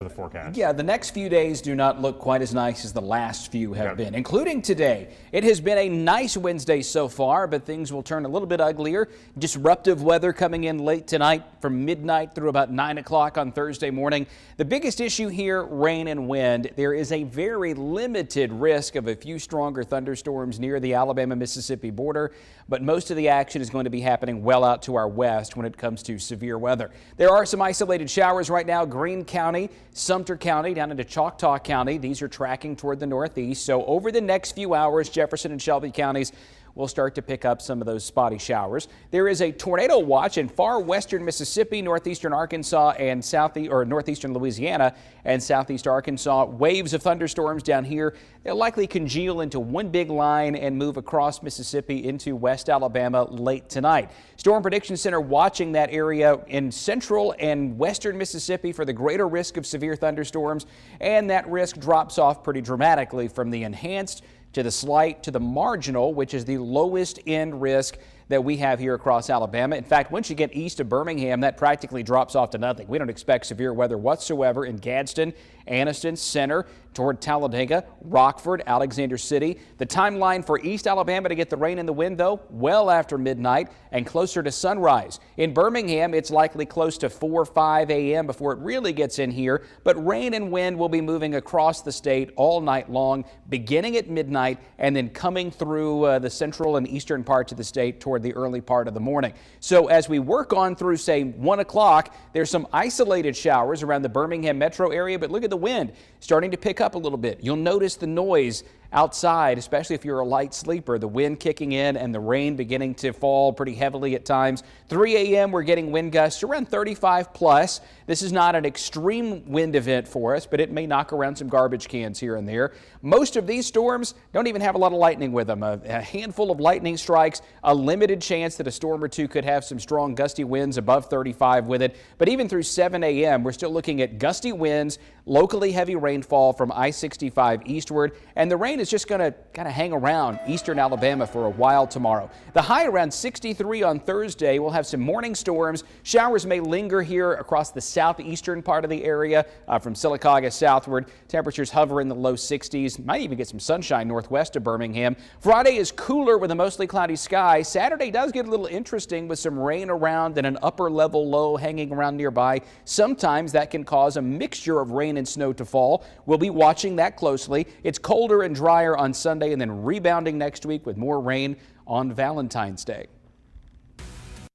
the forecast. Yeah, the next few days do not look quite as nice as the last few have been, including today. It has been a nice Wednesday so far, but things will turn a little bit uglier. Disruptive weather coming in late tonight from midnight through about 9 o'clock on Thursday morning. The biggest issue here, rain and wind. There is a very limited risk of a few stronger thunderstorms near the Alabama-Mississippi border, but most of the action is going to be happening well out to our west when it comes to severe weather. There are some isolated showers right now. Greene County, Sumter County, down into Choctaw County. These are tracking toward the northeast. So over the next few hours, Jefferson and Shelby counties will start to pick up some of those spotty showers. There is a tornado watch in far western Mississippi, northeastern Arkansas, and northeastern Louisiana and southeast Arkansas. Waves of thunderstorms down here. They'll likely congeal into one big line and move across Mississippi into West Alabama late tonight. Storm Prediction Center watching that area in central and western Mississippi for the greater risk of severe thunderstorms, and that risk drops off pretty dramatically from the enhanced to the slight to the marginal, which is the lowest end risk that we have here across Alabama. In fact, once you get east of Birmingham, that practically drops off to nothing. We don't expect severe weather whatsoever in Gadsden, Anniston, Center, toward Talladega, Rockford, Alexander City. The timeline for East Alabama to get the rain and the wind, though, well after midnight and closer to sunrise. In Birmingham, it's likely close to 4 or 5 a.m. before it really gets in here, but rain and wind will be moving across the state all night long, beginning at midnight and then coming through the central and eastern parts of the state toward the early part of the morning. So as we work on through, say, 1 o'clock, there's some isolated showers around the Birmingham metro area, but look at the wind starting to pick up a little bit. You'll notice the noise outside, especially if you're a light sleeper, the wind kicking in and the rain beginning to fall pretty heavily at times. 3 a.m. we're getting wind gusts around 35 plus. This is not an extreme wind event for us, but it may knock around some garbage cans here and there. Most of these storms don't even have a lot of lightning with them. A handful of lightning strikes, a limited chance that a storm or two could have some strong gusty winds above 35 with it. But even through 7 a.m. we're still looking at gusty winds, locally heavy rainfall from I-65 eastward, and the rain is just going to kind of hang around eastern Alabama for a while tomorrow. The high around 63 on Thursday. We'll have some morning storms. Showers may linger here across the southeastern part of the area from Sylacauga southward. Temperatures hover in the low 60s. Might even get some sunshine northwest of Birmingham. Friday is cooler with a mostly cloudy sky. Saturday does get a little interesting with some rain around and an upper level low hanging around nearby. Sometimes that can cause a mixture of rain and snow to fall. We'll be watching that closely. It's colder and drier on Sunday and then rebounding next week with more rain on Valentine's Day.